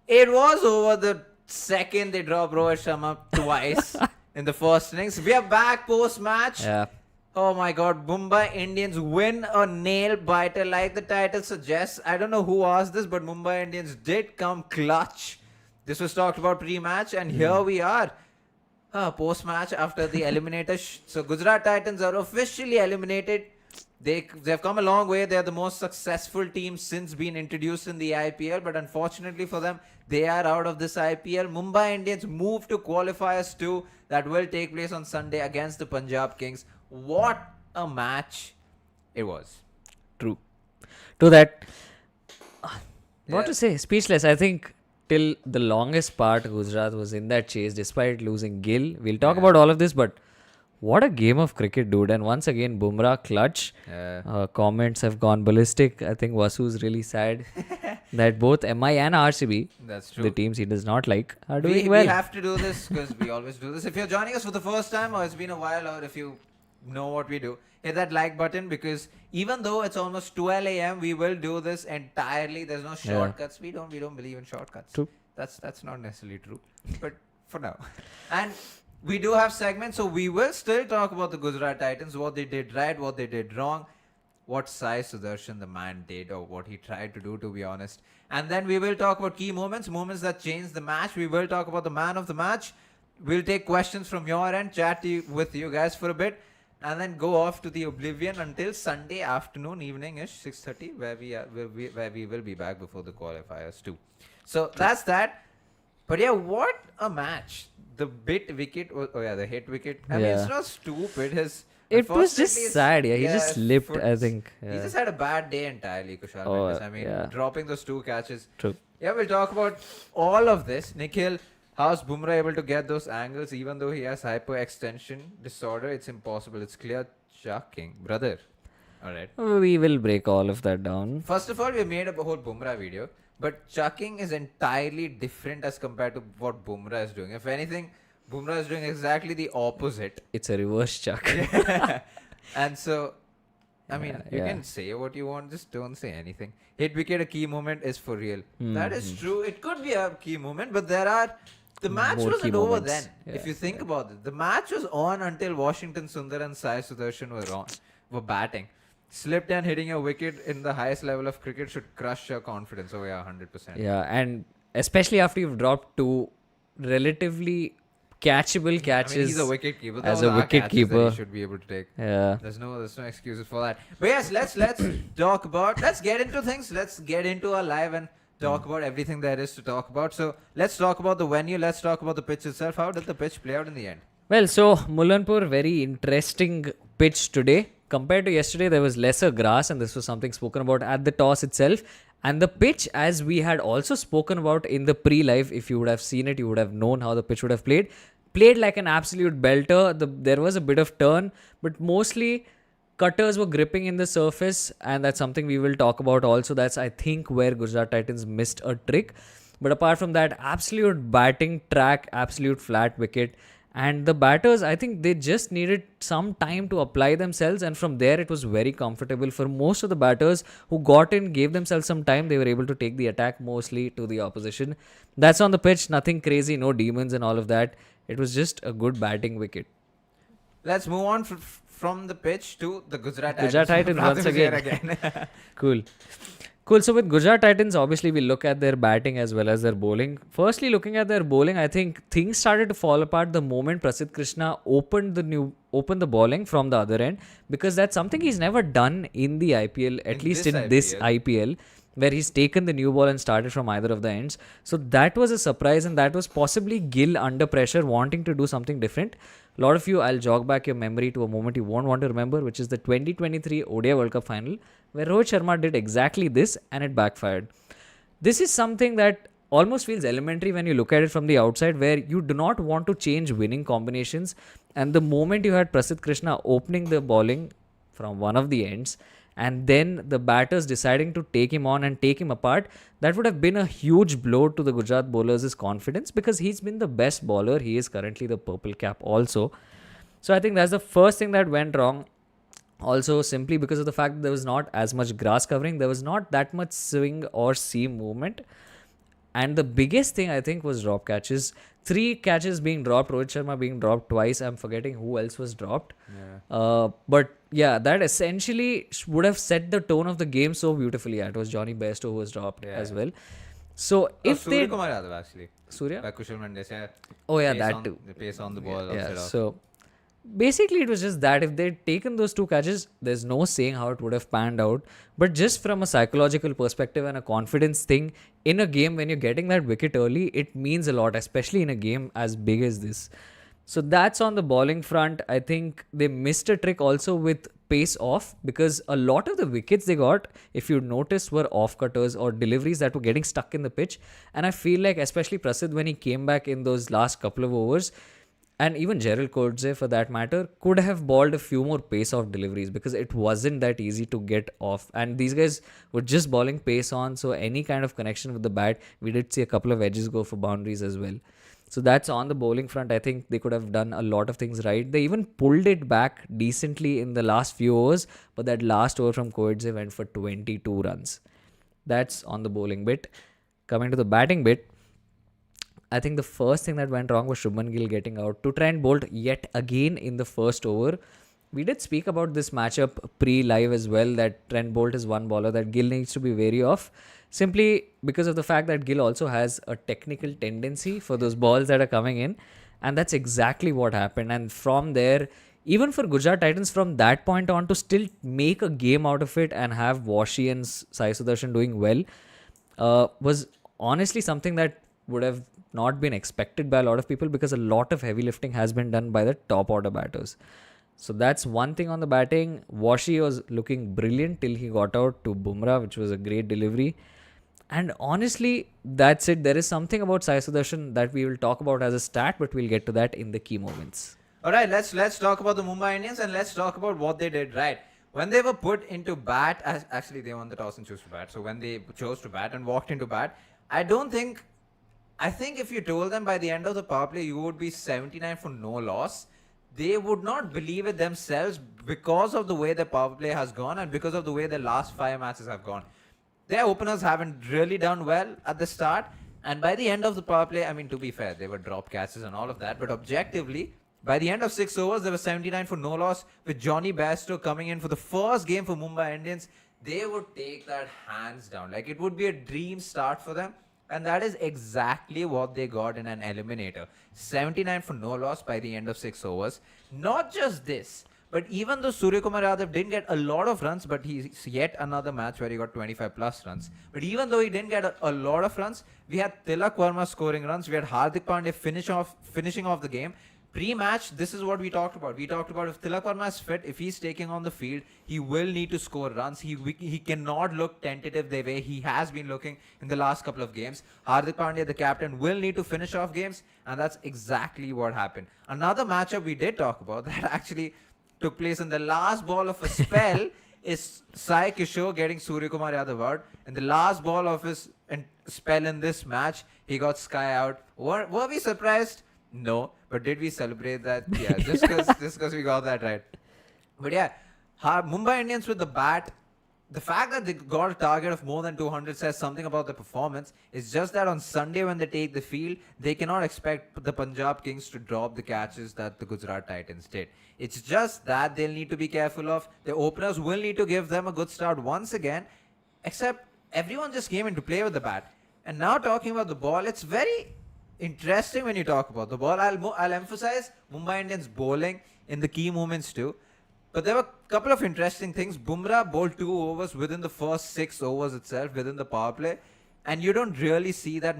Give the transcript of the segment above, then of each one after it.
It was over the second they dropped Rohit Sharma twice in the first innings. We are back post-match. Yeah. Oh my god, Mumbai Indians win a nail biter like the title suggests. I don't know who asked this, but Mumbai Indians did come clutch. This was talked about pre-match, and here we are. Post-match after the eliminator. So Gujarat Titans are officially eliminated. They've come a long way. They're the most successful team since being introduced in the IPL, but unfortunately for them, they are out of this IPL. Mumbai Indians move to qualifiers 2 that will take place on Sunday against the Punjab Kings. What a match it was. True. To that, what Yeah. to say? Speechless. I think till the longest part, Gujarat was in that chase despite losing Gill. We'll talk about all of this, but what a game of cricket, dude. And once again, Bumrah clutch. Comments have gone ballistic. I think Vasu's really sad that both MI and RCB, That's true. the teams he does not like, are we, doing we well. have to do this because we always do this. If you're joining us for the first time or it's been a while, or if you know what we do, hit that like button, because even though it's almost 12 a.m., we will do this entirely. There's no shortcuts. We don't believe in shortcuts. True. That's not necessarily true, but for now. And we do have segments, so we will still talk about the Gujarat Titans, what they did right, what they did wrong, what Sai Sudarshan the man did, or what he tried to do, to be honest. And then we will talk about key moments that changed the match. We will talk about the man of the match. We'll take questions from your end, chat with you guys for a bit, and then go off to the oblivion until Sunday afternoon, evening-ish, 6:30, where we will be back before the qualifiers too. So that's that. But yeah, what a match. The bit wicket, the hit wicket. I mean, it's not stupid. It was just unfortunately, sad. Yeah, he just slipped, I think. He Yeah. just had a bad day entirely, Kushal Oh, Mendes. I mean, yeah. dropping those 2 catches. True. Yeah, we'll talk about all of this. Nikhil, how's Bumrah able to get those angles even though he has hyperextension disorder? It's impossible. It's clear chucking. Brother. All right. We will break all of that down. First of all, we made a whole Bumrah video, but chucking is entirely different as compared to what Bumrah is doing. If anything, Bumrah is doing exactly the opposite. It's a reverse chuck. And so, I mean, Yeah, you yeah. can say what you want, just don't say anything. Hit wicket, a key moment is for real. That is true. It could be a key moment, but the match More wasn't key over moments. then. If you think about it, the match was on until Washington Sundar and Sai Sudarshan were batting. Slipped and hitting a wicket in the highest level of cricket should crush your confidence. Oh yeah, 100%. Yeah, and especially after you've dropped 2 relatively catchable catches. I mean, he's a wicket keeper. as Those a are wicket catches that keeper. he should be able to take. Yeah. There's no excuses for that. But yes, let's talk about. Let's get into things. Let's get into our live and talk about everything there is to talk about. So let's talk about the venue. Let's talk about the pitch itself. How did the pitch play out in the end? Well, so Mullanpur, very interesting pitch today. Compared to yesterday, there was lesser grass, and this was something spoken about at the toss itself. And the pitch, as we had also spoken about in the pre-live, if you would have seen it, you would have known how the pitch would have played like an absolute belter. There was a bit of turn, but mostly cutters were gripping in the surface, and that's something we will talk about also. That's, I think, where Gujarat Titans missed a trick. But apart from that, absolute batting track, absolute flat wicket. And the batters, I think they just needed some time to apply themselves, and from there it was very comfortable for most of the batters who got in, gave themselves some time. They were able to take the attack mostly to the opposition. That's on the pitch, nothing crazy, no demons and all of that. It was just a good batting wicket. Let's move on from the pitch to the Gujarat Titans. Gujarat Titans once Praatibh is here again. Cool. So with Gujarat Titans, obviously we look at their batting as well as their bowling. Firstly, looking at their bowling, I think things started to fall apart the moment Prasidh Krishna opened the bowling from the other end, because that's something he's never done in the IPL, at least in this IPL, where he's taken the new ball and started from either of the ends. So that was a surprise, and that was possibly Gill under pressure wanting to do something different. A lot of you, I'll jog back your memory to a moment you won't want to remember, which is the 2023 ODI World Cup final, where Rohit Sharma did exactly this and it backfired. This is something that almost feels elementary when you look at it from the outside, where you do not want to change winning combinations. And the moment you had Prasidh Krishna opening the bowling from one of the ends, and then the batters deciding to take him on and take him apart, that would have been a huge blow to the Gujarat bowlers' confidence, because he's been the best bowler. He is currently the purple cap also. So I think that's the first thing that went wrong. Also, simply because of the fact that there was not as much grass covering, there was not that much swing or seam movement. And the biggest thing I think was drop catches. 3 catches being dropped, Rohit Sharma being dropped twice. I'm forgetting who else was dropped. Yeah. But yeah, that essentially would have set the tone of the game so beautifully. Yeah, it was Johnny Bairstow who was dropped as well. So if Surya they Kumar Yadav actually. Surya, By Kushal Mendes, yeah. oh yeah, Pace that on, too. the pace on the ball Yeah. instead of. So basically, it was just that if they'd taken those 2 catches, there's no saying how it would have panned out. But just from a psychological perspective and a confidence thing, in a game when you're getting that wicket early, it means a lot, especially in a game as big as this. So that's on the bowling front. I think they missed a trick also with pace off, because a lot of the wickets they got, if you noticed, were off cutters or deliveries that were getting stuck in the pitch. And I feel like, especially Prasidh, when he came back in those last couple of overs, and even Gerald Coetzee for that matter, could have balled a few more pace off deliveries, because it wasn't that easy to get off. And these guys were just bowling pace on, so any kind of connection with the bat, we did see a couple of edges go for boundaries as well. So that's on the bowling front. I think they could have done a lot of things right. They even pulled it back decently in the last few overs, but that last over from Coetzee went for 22 runs. That's on the bowling bit. Coming to the batting bit, I think the first thing that went wrong was Shubman Gill getting out to try and bolt yet again in the first over. We did speak about this matchup pre-live as well, that Trent Bolt is one bowler that Gill needs to be wary of, simply because of the fact that Gill also has a technical tendency for those balls that are coming in, and that's exactly what happened. And from there, even for Gujarat Titans from that point on to still make a game out of it and have Washi and Sai Sudarshan doing well was honestly something that would have not been expected by a lot of people, because a lot of heavy lifting has been done by the top order batters. So that's one thing on the batting. Washi was looking brilliant till he got out to Bumrah, which was a great delivery. And honestly, that's it. There is something about Sai Sudarshan that we will talk about as a stat, but we'll get to that in the key moments. All right, let's talk about the Mumbai Indians, and let's talk about what they did right. When they were put into bat, actually they won the toss and chose to bat. So when they chose to bat and walked into bat, I think if you told them by the end of the power play you would be 79 for no loss, they would not believe it themselves, because of the way the power play has gone and because of the way the last 5 matches have gone. Their openers haven't really done well at the start, and by the end of the power play, I mean, to be fair, they were drop catches and all of that, but objectively, by the end of 6 overs, they were 79 for no loss, with Johnny Bairstow coming in for the first game for Mumbai Indians. They would take that hands down. Like, it would be a dream start for them. And that is exactly what they got in an eliminator. 79 for no loss by the end of 6 overs. Not just this, but even though Surya Kumar Yadav didn't get a lot of runs, but he's yet another match where he got 25 plus runs. But even though he didn't get a lot of runs, we had Tilak Verma scoring runs. We had Hardik Pandya finishing off the game. Pre-match, this is what we talked about. We talked about if Tilak Verma is fit, if he's taking on the field, he will need to score runs. He cannot look tentative the way he has been looking in the last couple of games. Hardik Pandya, the captain, will need to finish off games, and that's exactly what happened. Another matchup we did talk about that actually took place in the last ball of a spell is Sai Kishore getting Surya Kumar Yadav out. In the last ball of his spell in this match, he got Sky out. Were we surprised? No, but did we celebrate that? Yeah, just because we got that right. But yeah, Mumbai Indians with the bat, the fact that they got a target of more than 200 says something about the performance. It's just that on Sunday when they take the field, they cannot expect the Punjab Kings to drop the catches that the Gujarat Titans did. It's just that they'll need to be careful of. The openers will need to give them a good start once again, except everyone just came in to play with the bat. And now talking about the ball, it's very interesting when you talk about the ball. I'll emphasize Mumbai Indians bowling in the key moments too. But there were a couple of interesting things. Bumrah bowled 2 overs within the first 6 overs itself, within the power play. And you don't really see that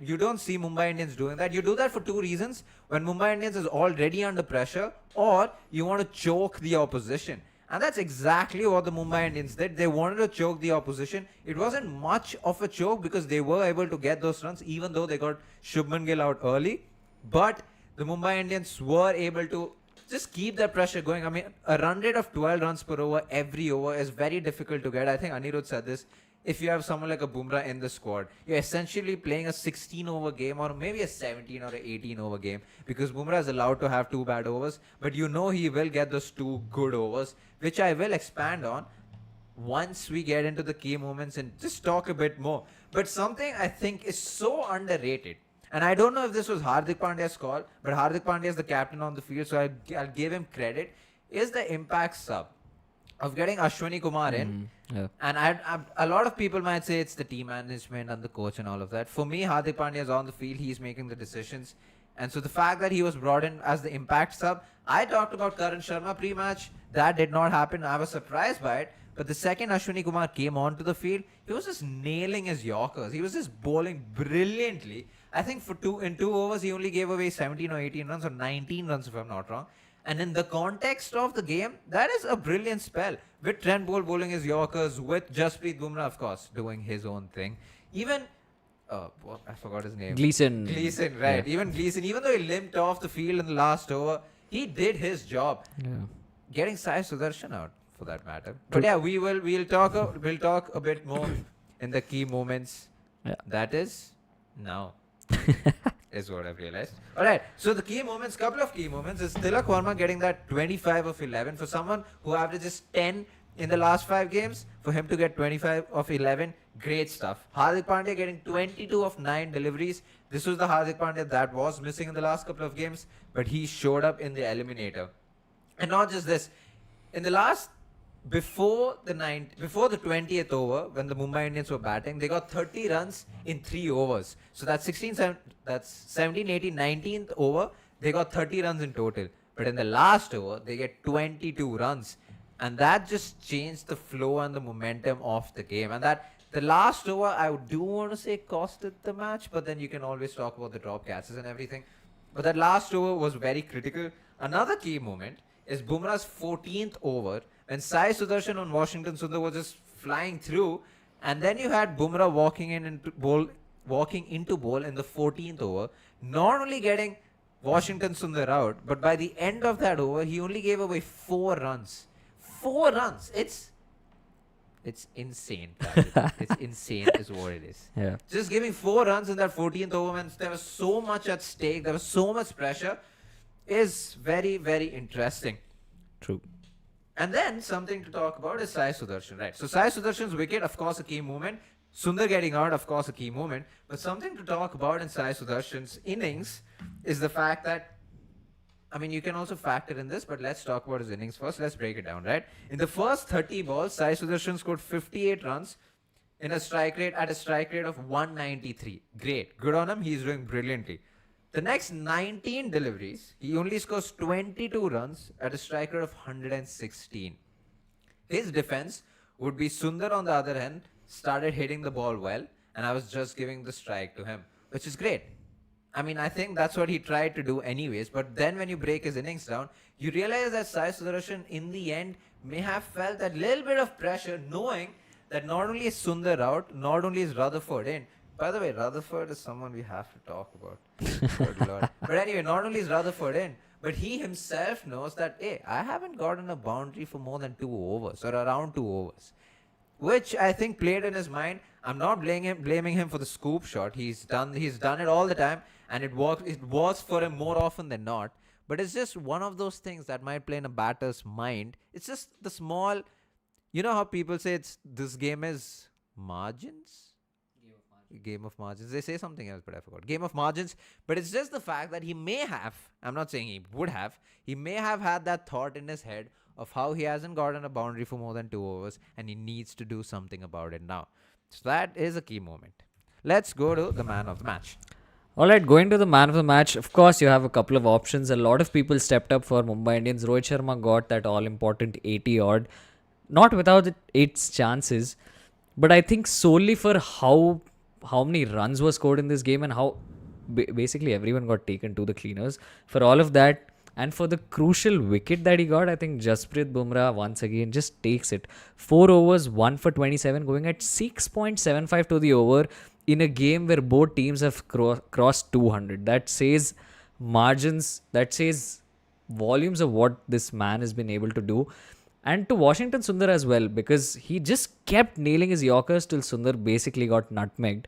you don't see Mumbai Indians doing that. You do that for 2 reasons. When Mumbai Indians is already under pressure, or you want to choke the opposition. And that's exactly what the Mumbai Indians did. They wanted to choke the opposition. It wasn't much of a choke because they were able to get those runs, even though they got Shubman Gill out early. But the Mumbai Indians were able to just keep that pressure going. I mean, a run rate of 12 runs per over every over is very difficult to get. I think Anirudh said this. If you have someone like a Bumrah in the squad, you're essentially playing a 16-over game or maybe a 17 or an 18-over game, because Bumrah is allowed to have 2 bad overs, but you know he will get those 2 good overs, which I will expand on. once we get into the key moments and just talk a bit more. But something I think is so underrated, and I don't know if this was Hardik Pandya's call, but Hardik Pandya is the captain on the field, so I'll give him credit, is the impact sub of getting Ashwini Kumar in. Yeah. And a lot of people might say it's the team management and the coach and all of that. For me, Hardik Pandya is on the field. He's making the decisions. And so the fact that he was brought in as the impact sub, I talked about Karan Sharma pre-match. That did not happen. I was surprised by it. But the second Ashwini Kumar came onto the field, he was just nailing his Yorkers. He was just bowling brilliantly. I think in 2 overs, he only gave away 17 or 18 runs or 19 runs if I'm not wrong. And in the context of the game, that is a brilliant spell. With Trent Bolt bowling his Yorkers, with Jasprit Bumrah, of course, doing his own thing. Even, I forgot his name. Gleason, right. Yeah. Even Gleason, even though he limped off the field in the last over, he did his job. Yeah. Getting Sai Sudarshan out, for that matter. But yeah, we'll talk a bit more in the key moments. Yeah. That is now. Is what I've realized. Alright, so the key moments, couple of key moments is Tilak Verma getting that 25 of 11. For someone who averages 10 in the last 5 games, for him to get 25 of 11, great stuff. Hardik Pandya getting 22 of 9 deliveries. This was the Hardik Pandya that was missing in the last couple of games, but he showed up in the eliminator. And not just this, in the last before the 20th over, when the Mumbai Indians were batting, they got 30 runs in 3 overs. So that's 17, 18, 19th over, they got 30 runs in total. But in the last over, they get 22 runs. And that just changed the flow and the momentum of the game. And that the last over, I do want to say costed the match, but then you can always talk about the drop catches and everything. But that last over was very critical. Another key moment is Bumrah's 14th over, when Sai Sudarshan on Washington Sundar was just flying through, and then you had Bumrah walking into bowl in the 14th over, not only getting Washington Sundar out, but by the end of that over, he only gave away 4 runs. 4 runs. It's insane. It's insane is what it is. Yeah. Just giving 4 runs in that 14th over, when there was so much at stake, there was so much pressure, is very, very interesting. True. And then something to talk about is Sai Sudarshan, right? So Sai Sudarshan's wicket, of course, a key moment. Sundar getting out, of course, a key moment. But something to talk about in Sai Sudarshan's innings is the fact that, I mean, you can also factor in this, but let's talk about his innings first. Let's break it down, right? In the first 30 balls, Sai Sudarshan scored 58 runs at a strike rate of 193. Great. Good on him. He's doing brilliantly. The next 19 deliveries, he only scores 22 runs at a strike rate of 116. His defense would be Sundar on the other hand, started hitting the ball well, and I was just giving the strike to him, which is great. I mean, I think that's what he tried to do anyways, but then when you break his innings down, you realize that Sai Sudarshan in the end may have felt that little bit of pressure, knowing that not only is Sundar out, not only is Rutherford in. By the way, Rutherford is someone we have to talk about. Good Lord. But anyway, not only is Rutherford in, but he himself knows that, hey, I haven't gotten a boundary for more than 2 overs or around 2 overs, which I think played in his mind. I'm not blaming him for the scoop shot. He's done it all the time, and it works for him more often than not. But it's just one of those things that might play in a batter's mind. It's just the small, you know how people say this game is margins? Game of margins. They say something else, but I forgot. Game of margins. But it's just the fact that he may have, I'm not saying he would have, he may have had that thought in his head of how he hasn't gotten a boundary for more than 2 overs and he needs to do something about it now. So that is a key moment. Let's go to the man of the match. All right, going to the man of the match, of course, you have a couple of options. A lot of people stepped up for Mumbai Indians. Rohit Sharma got that all-important 80 odd. Not without its chances, but I think solely for how many runs were scored in this game and how basically everyone got taken to the cleaners. For all of that, and for the crucial wicket that he got, I think Jasprit Bumrah once again just takes it. 4 overs, 1 for 27, going at 6.75 to the over in a game where both teams have crossed 200. That says margins, that says volumes of what this man has been able to do. And to Washington Sundar as well, because he just kept nailing his Yorkers till Sundar basically got nutmegged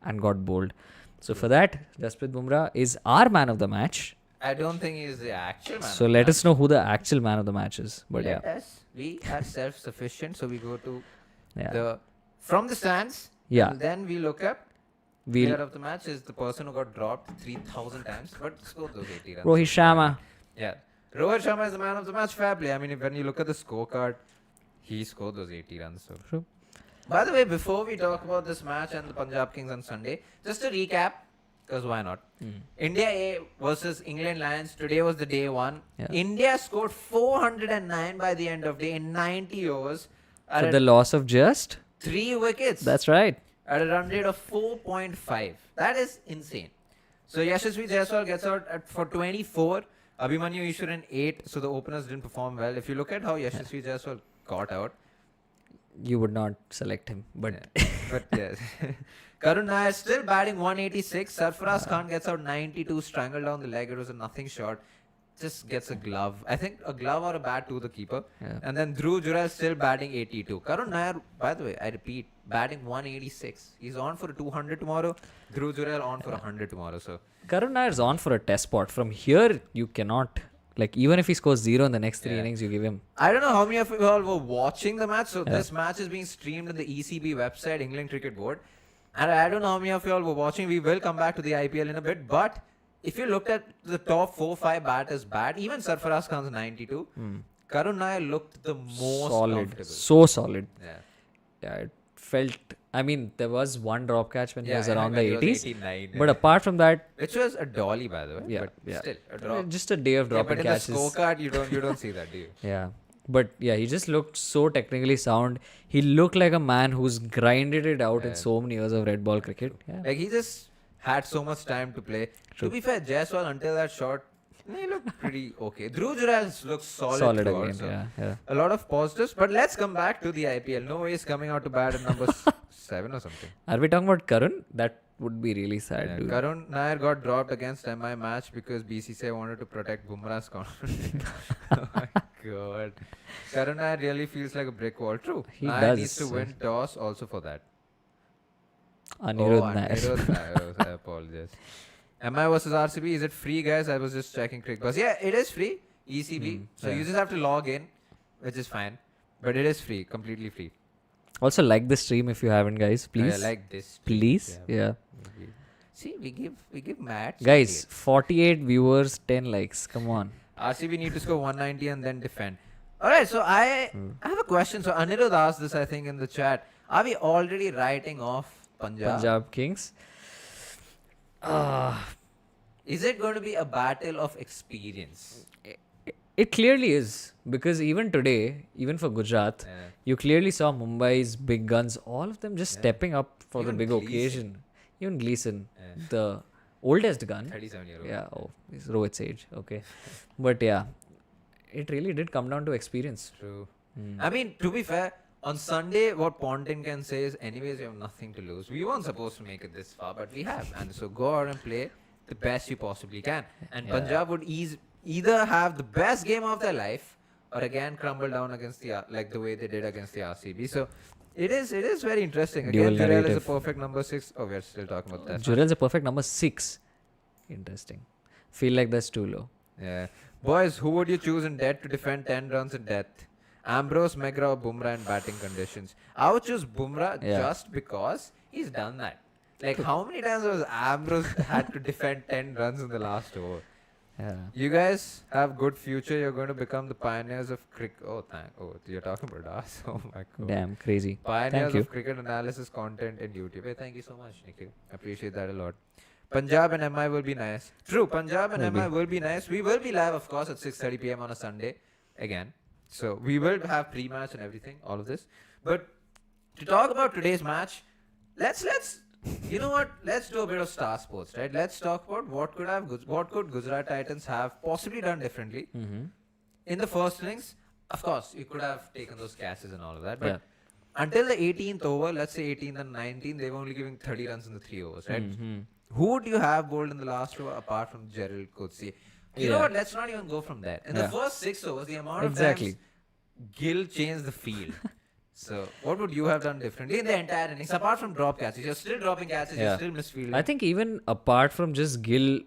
and got bowled. So for that, Jasprit Bumrah is our man of the match. I don't think he's the actual man. So let us know who the actual man of the match is. But Let yeah, us. We are self-sufficient, so we go to yeah, from the stands. yeah. And then we look up. We'll Player of the match is the person who got dropped 3,000 times, but scored those 80 runs. Rohit Sharma. Yeah. Rohit Sharma is the man of the match, fair play. I mean, when you look at the scorecard, he scored those 80 runs. So. True. By the way, before we talk about this match and the Punjab Kings on Sunday, just a recap, because why not? India A versus England Lions. Today was the day one. Yeah. India scored 409 by the end of day in 90 overs. For the loss of just 3 wickets. That's right. At a run rate of 4.5. That is insane. So Yashasvi Jaiswal gets out for 24. Abhimanyu Ishwaran 8. So the openers didn't perform well. If you look at how Yashasvi Jaiswal got out. You would not select him, but Yeah. But yes. Karun Nair still batting 186. Sarfaraz Khan gets out 92. Strangled down the leg. It was a nothing shot. Just gets a glove. I think a glove or a bat to the keeper. Yeah. And then Dhruv Jurel still batting 82. Karun Nair, by the way, I repeat, batting 186. He's on for a 200 tomorrow. Dhruv Jurel on for 100 tomorrow. So Karun Nair is on for a test spot. From here, you cannot, like, even if he scores 0 in the next 3 innings, you give him. I don't know how many of you all were watching the match. So this match is being streamed on the ECB website, England Cricket Board. And I don't know how many of you all were watching. We will come back to the IPL in a bit. But if you looked at the top 4-5 batters bat, even Sarfaraz Khan's 92, Karun Nair looked the most Solid. comfortable. So solid. Yeah. Yeah, it felt. I mean, there was one drop catch when he was around when the he was 80s. 89, But apart from that, which was a dolly, by the way. Yeah, But yeah. still, a drop. just a day of Yeah, dropping but in catches. the scorecard, you don't see that, do you? Yeah. But yeah, he just looked so technically sound. He looked like a man who's grinded it out in so many years of red ball cricket. Yeah. Like he just had so much time to play. To be fair, Jaiswal until that shot, he looked pretty okay. Dhruv Jurel looks solid throughout, again. so Yeah. a lot of positives. But let's come back to the IPL. No way is coming out to bat at number 7 or something. Are we talking about Karun? That would be really sad, Yeah, dude. Karun Nair got dropped against MI match because BCCI wanted to protect Bumrah's confidence. Oh my god. Karun Nair really feels like a brick wall. True. He Nair does. needs to win toss also for that. Anirudh Nair. Anirudh Nair. I apologize. MI versus RCB, is it free, guys? I was just checking Cricket Buzz. Yeah, it is free. ECB. So you just have to log in, which is fine. But it is free, completely free. Also, like the stream if you haven't, guys. Please. I like this. Please. Yeah. See, we give match. Guys, 48 viewers, 10 likes. Come on. RCB need to score 190 and then defend. Alright, so I have a question. So Anirudh asked this, I think, in the chat. Are we already writing off Punjab? Punjab Kings. Is it going to be a battle of experience? It clearly is. Because even today, even for Gujarat, you clearly saw Mumbai's big guns, all of them just stepping up for Even the big Gleeson. occasion. Even Gleeson, the oldest gun. 37-year-old. Yeah, he's Rohit's age. Okay. But yeah, it really did come down to experience. True. I mean, to be fair, on Sunday, what Pontin can say is, anyways, we have nothing to lose. We weren't supposed to make it this far, but we have. And so go out and play the best you possibly can. And Punjab would either have the best game of their life or again crumble down against the way they did against the RCB. So it is very interesting. Again, Dual Jurel is a narrative. perfect number 6. Oh, we're still talking about that. Jurel's a perfect number 6. Interesting. Feel like that's too low. Yeah. Boys, who would you choose in death to defend 10 runs in death? Ambrose, Megra or Bumrah in batting conditions? I would choose Bumrah just because he's done that. Like, how many times has Ambrose had to defend 10 runs in the last over? Yeah. You guys have good future. You're going to become the pioneers of cricket. Oh, you're talking about us. Oh my god. Damn, crazy. Pioneers Thank you. of cricket analysis content in YouTube. Hey, thank you so much, Nikhil. Appreciate that a lot. Punjab and MI will be nice. True, Punjab and MI will be nice. We will be live, of course, at 6:30 p.m. on a Sunday again. So we will have pre-match and everything, all of this. But to talk about today's match, let's you know what? Let's do a bit of star sports, right? Let's talk about what could Gujarat Titans have possibly done differently in the first innings. Of course, you could have taken those catches and all of that, but until the 18th over, let's say 18th and 19th, they were only giving 30 runs in the 3 overs, right? Who would you have bowled in the last over apart from Gerald Coetzee? You know what? Let's not even go from there. In the first 6 overs, the amount of times Gill changed the field. So, what would you have done differently in the entire innings? Apart from drop catches, you're still dropping catches, you're still misfielding. I think even apart from just Gill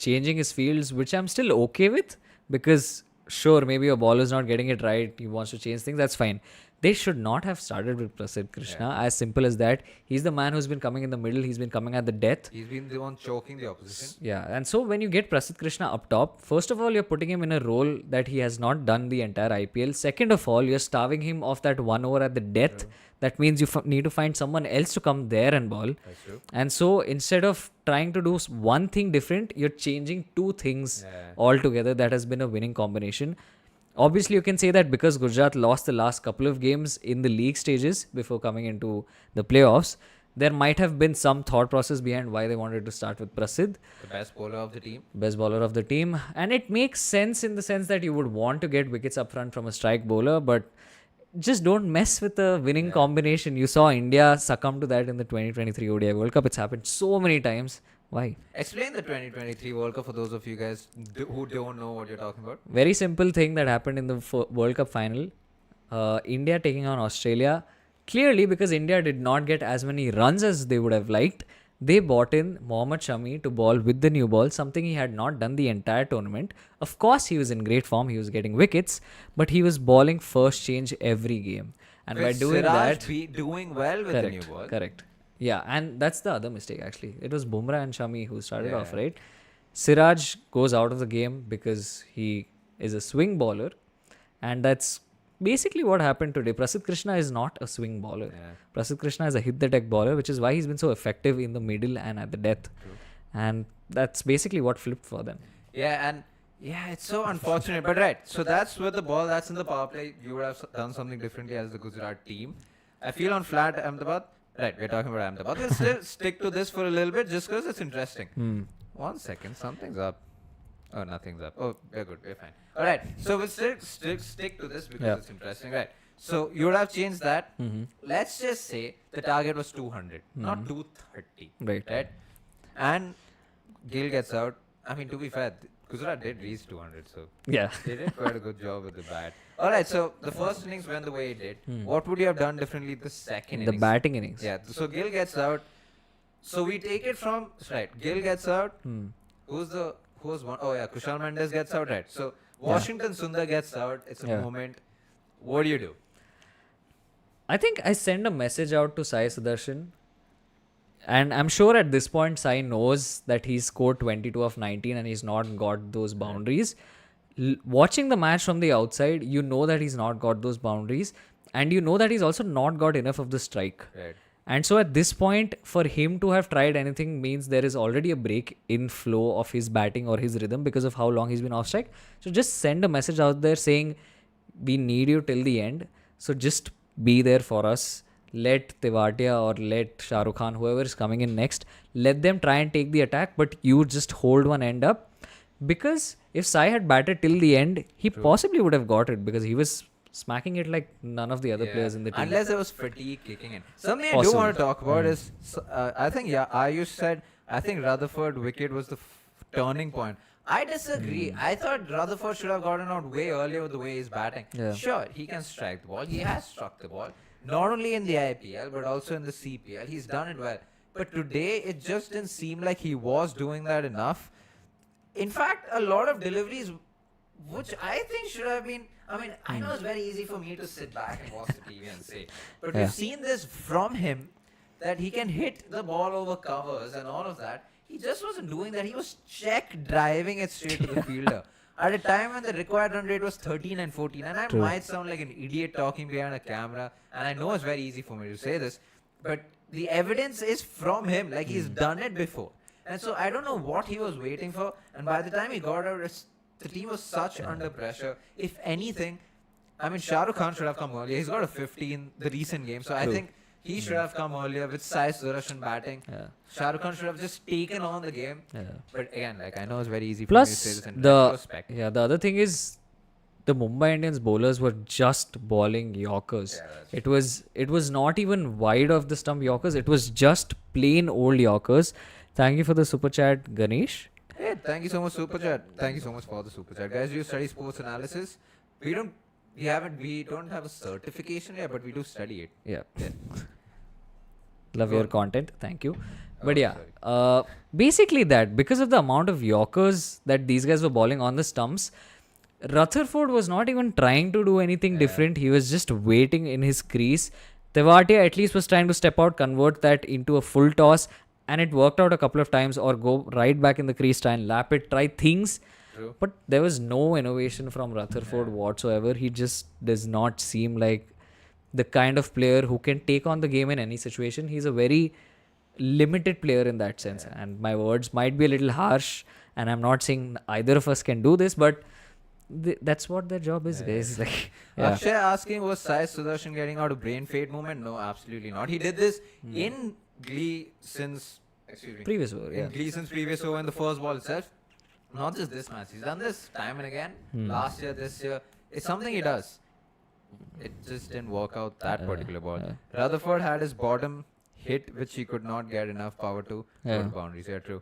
changing his fields, which I'm still okay with because sure, maybe your baller's not getting it right. He wants to change things. That's fine. They should not have started with Prasidh Krishna. As simple as that. He's the man who's been coming in the middle. He's been coming at the death. He's been the one choking the opposition. Yeah, and so when you get Prasidh Krishna up top, first of all, you're putting him in a role that he has not done the entire IPL. Second of all, you're starving him of that 1 over at the death. That means you need to find someone else to come there and ball. That's true. And so instead of trying to do one thing different, you're changing two things altogether. That has been a winning combination. Obviously, you can say that because Gujarat lost the last couple of games in the league stages before coming into the playoffs, there might have been some thought process behind why they wanted to start with Prasidh. The best bowler of the team. Best bowler of the team. And it makes sense in the sense that you would want to get wickets up front from a strike bowler, but just don't mess with the winning combination. You saw India succumb to that in the 2023 ODI World Cup. It's happened so many times. Why? Explain the 2023 World Cup for those of you guys who don't know what you're talking about. Very simple thing that happened in the World Cup final. India taking on Australia. Clearly, because India did not get as many runs as they would have liked, they bought in Mohammad Shami to bowl with the new ball, something he had not done the entire tournament. Of course, he was in great form. He was getting wickets, but he was bowling first change every game. And by doing that... doing well with the new ball. Correct. Yeah, and that's the other mistake actually. It was Bumrah and Shami who started off, right? Siraj goes out of the game because he is a swing bowler, and that's basically what happened today. Prasidh Krishna is not a swing bowler. Prasidh Krishna is a hit the deck bowler, which is why he's been so effective in the middle and at the death. True. And that's basically what flipped for them. Yeah, and it's so unfortunate. But right, so that's with the ball that's in the power play. You would have done something differently as the Gujarat team. I feel on flat Ahmedabad. Right, we're talking about Ahmedabad. We'll still stick to this for a little bit just because it's interesting. 1 second, something's up. Oh, nothing's up. Oh, we're good, we're fine. Alright, so we'll still stick to this because it's interesting. Right, so you would have changed that. Let's just say the target was 200, not 230. Right? And Gill gets out. I mean, to be fair, Gujarat did reach 200, so they did quite a good job with the bat. Alright, so the first innings went the way it did. What would you have done differently the second innings? The batting innings. Yeah, so Gill gets out. So we take it from, right, Gill gets out. Who's one? Oh yeah, Kushal Mendes gets out, right. So Washington Sundar gets out. It's a moment. What do? I think I send a message out to Sai Sudarshan. And I'm sure at this point, Sai knows that he's scored 22 of 19 and he's not got those boundaries. Watching the match from the outside, you know that he's not got those boundaries. And you know that he's also not got enough of the strike. Right. And so at this point, for him to have tried anything means there is already a break in flow of his batting or his rhythm because of how long he's been off strike. So just send a message out there saying, we need you till the end. So just be there for us. Let Tewatia or let Shah Rukh Khan, whoever is coming in next, let them try and take the attack, but you just hold one end up. Because if Sai had batted till the end, he possibly would have got it because he was smacking it like none of the other players in the team. Unless there was fatigue kicking in. Something I do want to talk about is, I think, Ayush said, I think Rutherford wicket was the turning point. I disagree. I thought Rutherford should have gotten out way earlier with the way he's batting. Sure, he can strike the ball. He has struck the ball. Not only in the IPL, but also in the CPL. He's done it well. But today, it just didn't seem like he was doing that enough. In fact, a lot of deliveries, which I think should have been... I mean, I know it's very easy for me to sit back and watch the TV and say, but we've seen this from him, that he can hit the ball over covers and all of that. He just wasn't doing that. He was driving it straight to the fielder. At a time when the required run rate was 13 and 14. And I might sound like an idiot talking behind a camera. And I know it's very easy for me to say this. But the evidence is from him. Like he's done it before. And so I don't know what he was waiting for. And by the time he got out, the team was such under pressure. If anything, I mean, Shah Rukh Khan should have come earlier. He's got a 50 in the recent game. So I think he should have come earlier with Sai Sudarshan batting. Shah Rukh Khan should have just taken on the game. But again, like I know it's very easy for me to say this in retrospect. The other thing is the Mumbai Indians bowlers were just bowling Yorkers. It was not even wide of the stump Yorkers. It was just plain old Yorkers. Thank you for the super chat, Ganesh. Hey, thank you so much, super chat. Thank you so much for the super chat, guys. You study sports analysis. We don't have a certification yet, but we do study it. Yeah. Love Go your on. content. Thank you. Oh, But yeah, sorry. basically that because of the amount of Yorkers that these guys were bowling on the stumps, Rutherford was not even trying to do anything Yeah. different. He was just waiting in his crease. Tewatia at least was trying to step out, convert that into a full toss, and it worked out a couple of times, or go right back in the crease, try and lap it, try things. True. But there was no innovation from Rutherford Yeah. whatsoever. He just does not seem like the kind of player who can take on the game in any situation. He's a very limited player in that sense. Yeah. And my words might be a little harsh, and I'm not saying either of us can do this, but that's what their job is, Yeah. guys. Like, yeah. Akshay asking, was Sai Sudarshan getting out of brain fade movement? No, absolutely not. He did this in Gleason's, Previous over, yeah. in Gleason's previous over in the first ball itself. Not just this match. He's done this time and again. Last year, this year. It's something he does. It just didn't work out that particular ball. Rutherford had his bottom hit, which he could not get enough power to Yeah. go to boundaries. Yeah, true.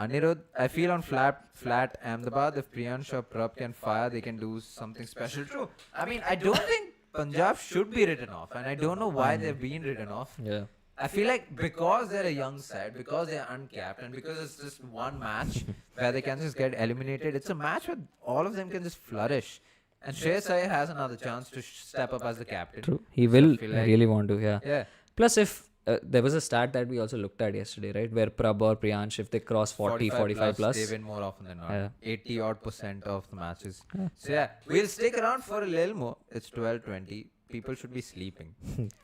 Anirudh, I feel on flat Ahmedabad, if Priyansh or Prab can fire, they can do something special. True. I mean, I don't think Punjab should be written off, and I don't know why they've been written off. Yeah. I feel like because they're a young side, because they're uncapped, and because it's just one match where they can just get eliminated, it's a match where all of them can just flourish. And Shreyas Iyer has another chance to step up as the captain. True. He So will I feel like- really want to, yeah. Yeah. Plus, if there was a stat that we also looked at yesterday, right? Where Prab or Priyansh, if they cross 40, 45 plus. They win more often than not. Yeah. 80 odd % of the matches. So yeah, we'll stick around for a little more. It's 12:20. People should be sleeping.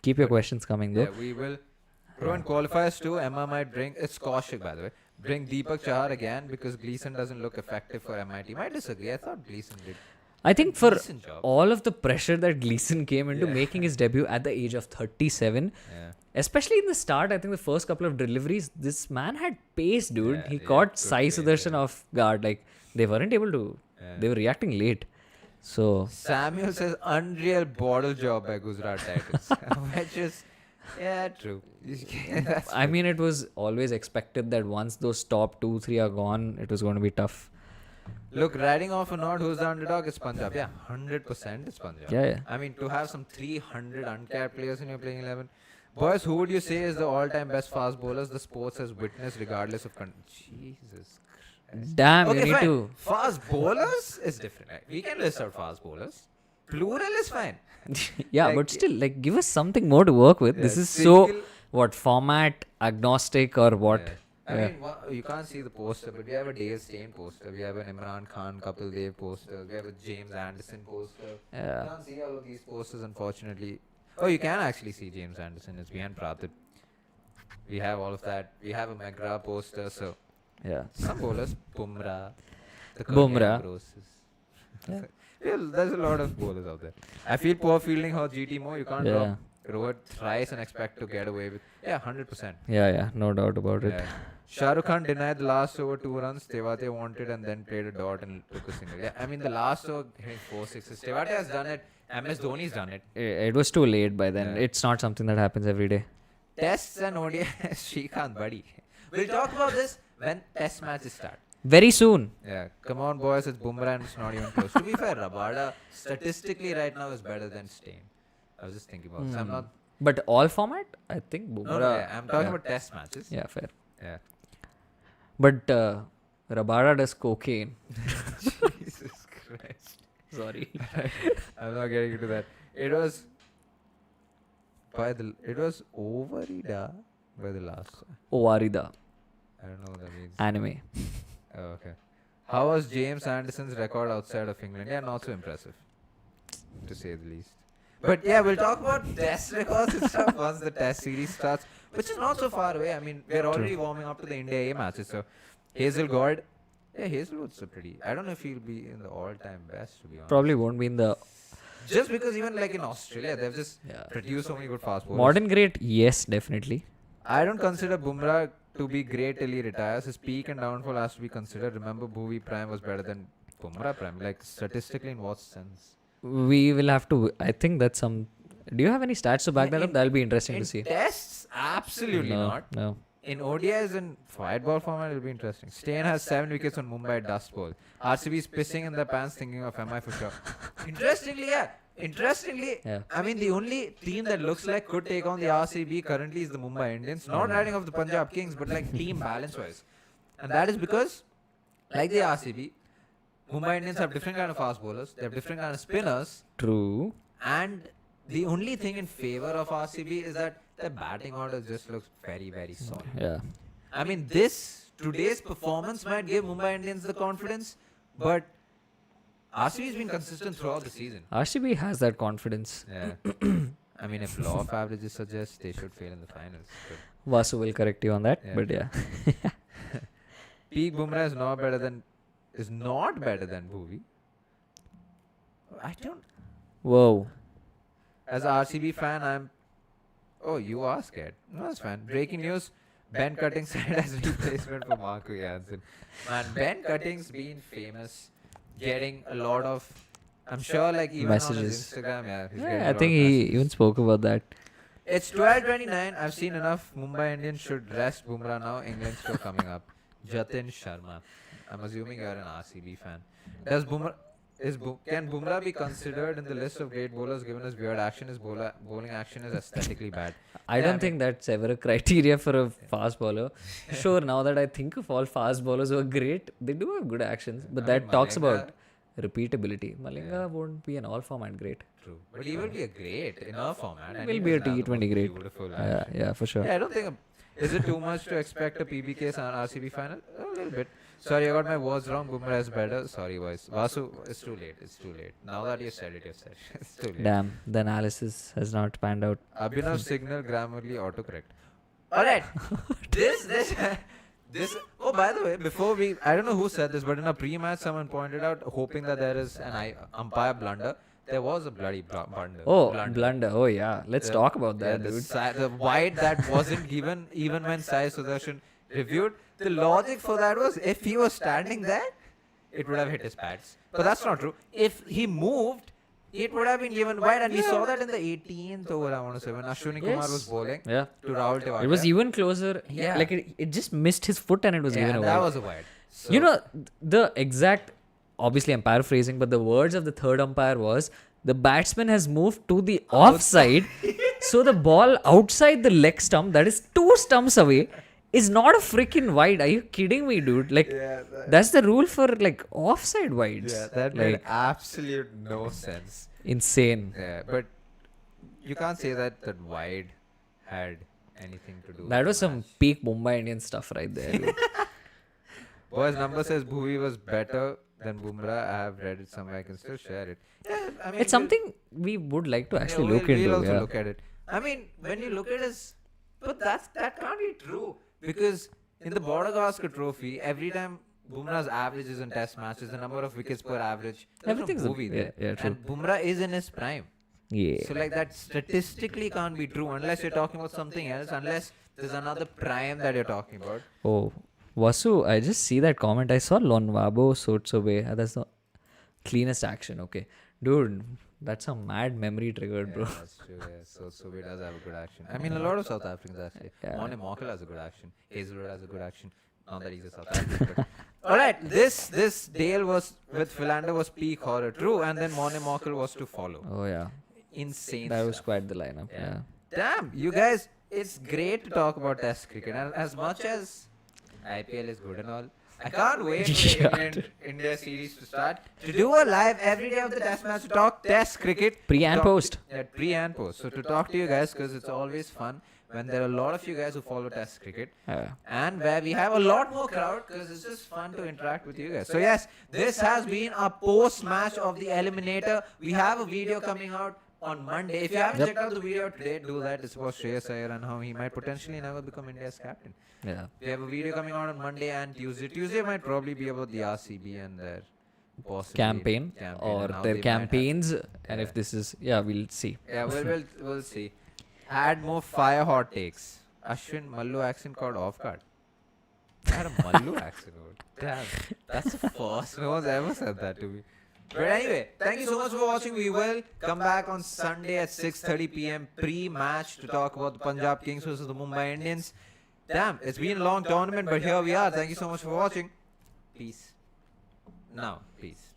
Keep your questions coming, though. Yeah, we will. Pro and qualifiers too. Emma might bring. It's Kaushik, by the way. Bring Deepak Chahar again because Gleason doesn't look effective for MIT. Might disagree. I thought Gleason did I think for decent job. all of the pressure that Gleason came into Yeah. making his debut at the age of 37, Yeah. especially in the start, I think the first couple of deliveries, this man had pace, dude. Yeah, He yeah, caught good Sai pace, Sudarshan yeah. off guard. Like, they weren't able to, Yeah. they were reacting late. So, Samuel says unreal bottle job by Gujarat Titans, which is yeah true. That's I mean, it was always expected that once those top 2-3 are gone, it was going to be tough. Look, riding off or not, who's the underdog? It's Punjab. Yeah, 100% it's Punjab. Yeah, yeah. I mean, to have some 300 uncapped players in your playing 11. Boys, who would you say is the all-time best fast bowlers the sports has witnessed regardless of... Jesus Christ. Damn, you Okay, need fine. to. Fast bowlers is different. Right? We can list out fast bowlers. Plural is fine. Yeah, Like, but still, like, give us something more to work with. This Yeah, is so, single- what, format agnostic or what? Yeah. I mean, you can't see the poster, but we have a Dale Steyn poster. We have an Imran Khan, Kapil Dev poster. We have a James Anderson poster. Yeah. You can't see all of these posters, unfortunately. Oh, you can actually see James Anderson. It's behind Praatibh. We have all of that. We have a McGrath poster. So, Yeah. some bowlers. Bumrah. The Bumrah. Ambroses. Yeah. Yeah, there's a lot of bowlers out there. I feel poor fielding how GT more. You can't Yeah. drop Rohit thrice and expect to get away with. Yeah, 100%. Yeah, no doubt about it. Yeah. Shah Rukh Khan denied the last over 2 runs. Tewate wanted and then played a dot and took a single. Yeah, I mean the last over hitting 4 sixes. Tewate has done it. MS Dhoni's done it. It was too late by then. Yeah. It's not something that happens every day. Tests and ODI. Srikanth, buddy. We'll talk about this when test matches start. Very soon. Yeah, come on boys. It's Bumrah and it's not even close. To be fair, Rabada statistically right now is better than Steyn. I was just thinking about this. I'm not. But all format, I think Bumrah. No, yeah, I'm talking yeah. about test matches. Yeah, fair. Yeah. But Rabada does cocaine. Jesus Christ. Sorry. I'm not getting into that. It was Overida by the last. Owarida. I don't know what that means. Anime. Oh, okay. How was James Anderson's record outside of England? Yeah, not so impressive, to say the least. But yeah, we'll talk about test records and stuff once the test series starts, which is not so far away. I mean, we're already warming up to the India A matches. So, Hazelwood, yeah, Hazelwood's a pretty. I don't know if he'll be in the all-time best, to be honest. Probably won't be in the Just because even like in Australia, they've just Yeah. produced so many good fast bowlers. modern great. Yes, definitely. I don't consider Bumrah to be great till he retires. His peak and downfall has to be considered. Remember, Bhuvi Prime was better than Bumrah Prime. Like, statistically, in what sense? We will have to. I think that's some. Do you have any stats to back that up? That'll be interesting In to see. tests, absolutely no, not. No. In ODIs and white ball format, it'll be interesting. Steyn has 7 wickets on Mumbai Dust Bowl. RCB is pissing in their pants thinking of MI for sure. Interestingly, yeah, interestingly, Yeah. I mean, the only team that looks like could take on the RCB currently is the Mumbai Indians. Not writing off the Punjab Kings, but like team balance wise. And that is because, like the RCB, Mumbai Indians have different kind of fast bowlers. They have different kind of spinners. True. And the only thing in favor of RCB is that the batting order just looks very, very solid. Yeah. I mean, today's performance might give Mumbai Indians the confidence, but RCB has been consistent throughout the season. RCB has that confidence. Yeah. I mean, if law of averages suggests they should fail in the finals. But Vasu will correct you on that, Yeah. but yeah. peak Bumrah is not better than Bhuvi. I don't. Whoa. As a RCB fan, I'm. Oh, you are scared. No, that's fine. Breaking news: Ben Cutting side as replacement for Marco Jansen. Man, Ben Cutting's been famous, getting a lot of. I'm sure, like even on his Messages. Instagram, he's getting a Yeah, I lot think of he messages. even spoke about that. It's 12:29. I've seen enough. Mumbai Indians should rest Bumrah now. England's still coming up. Jatin Sharma. I'm assuming you're an RCB fan. Does Bumrah can Bumrah be considered in the list of great bowlers given his weird action? His bowling action is aesthetically bad. I Yeah, don't I think that's ever a criteria for a fast bowler. Sure, now that I think of all fast bowlers who are great, they do have good actions, but I that mean, talks Malinga- about repeatability. Malinga won't be an all format great. True, but he will be a great in our format. and Will he be a must have the T20 most great. Beautiful Yeah, action. yeah, for sure. Yeah, I don't think. Is it too much to expect a PBK and RCB final? A little bit. Sorry, I got my words wrong. Bumrah is better. Sorry, boys. Vasu, it's too late. It's too late. Now that you said it, it's too late. Damn, the analysis has not panned out. Abhinav signal Grammarly autocorrect. Alright. this. Oh, by the way, before I don't know who said this, but in a pre-match, someone pointed out, hoping that there is an umpire blunder. There was a bloody blunder. Oh, blunder. Oh, yeah. Let's The- talk about Yeah, that, dude. the wide that wasn't given even when Sai Sudarshan reviewed. The logic for that was if he was standing there, it would have hit his pads. But that's not true. If he moved, it would have been given wide. And we saw that in the 18th over, I want to say, when Ashwin Kumar Yes. was bowling Yeah. to Rahul Tewatia. It was even closer. Yeah. Like it just missed his foot and it was Yeah, given and away. that was a wide. So, You know, the exact, obviously I'm paraphrasing, but the words of the third umpire was, the batsman has moved to the offside, so the ball outside the leg stump, that is 2 stumps away, is not a freaking wide. Are you kidding me, dude? Like, yeah, that's the rule for like offside wides. that made like, absolute no sense. insane. Yeah, but you can't say that wide had anything to do That with was the some match. peak Mumbai Indian stuff right there. Dude. Boys, number says Bhuvi was better than Bumrah. I have read it somewhere. I can still share it. Yeah, I mean, It's something we would like to actually look we'll into. also Yeah. look at it. I mean, when you look at it, but that can't be true because in the Border Gavaskar Trophy, every time Bumrah's averages in Test matches, the number of wickets per average, there's no Everything's Bhuvi there, yeah, true. and Bumrah is in his prime. Yeah. So like that statistically can't be true unless you're talking about something else. Unless there's another prime that you're talking about. Oh, Vasu, I just see that comment. I saw Lonwabo Sotsobe. That's the cleanest action. Okay. Dude, that's a mad memory triggered, bro. Yeah, that's true. Yeah. So he does have a good action. I mean, a lot of South Africans actually. Yeah. Morne Morkel has a good action. Hazelwood has a good action. Not that he's a South African. All right, this Dale was with Philander was peak horror, true, and then Morne Morkel was to follow. Oh, yeah. Insane. That was stuff. quite the lineup. Yeah. Yeah. Damn, you guys, it's great to talk about Test cricket, and as much as IPL is good and all, I can't wait for the Yeah. England-India series to start. To do a live every day of the Test match to talk Test cricket. Pre and talk- post. Yeah, pre and post. So to talk to you guys, because it's always fun when there are a lot of you guys who follow Test cricket. Yeah. And where we have a lot more crowd because it's just fun to interact with you guys. So yes, this has been a post-match of the Eliminator. We have a video coming out on Monday. If you haven't Yep. checked out the video today, do that. It's about Shreyas Iyer and how he might potentially never become India's captain. Yeah. We have a video coming out on Monday and Tuesday. Tuesday might probably be about the RCB and their possibly Campaign or and how their they might have- campaigns. And Yeah. if this is, yeah, we'll see. Yeah, we'll see. Add more fire hot takes. Ashwin Mallu accent called off guard. I had a Mallu accent. Damn, that's the first. No one's ever said that to me. But anyway, thank you so much for watching. We will come back on Sunday at 6:30 p.m. pre-match to talk about the Punjab Kings versus the Mumbai Indians. Damn, it's been a long tournament, but here we are. Thank you so much for watching. Peace. Now, peace.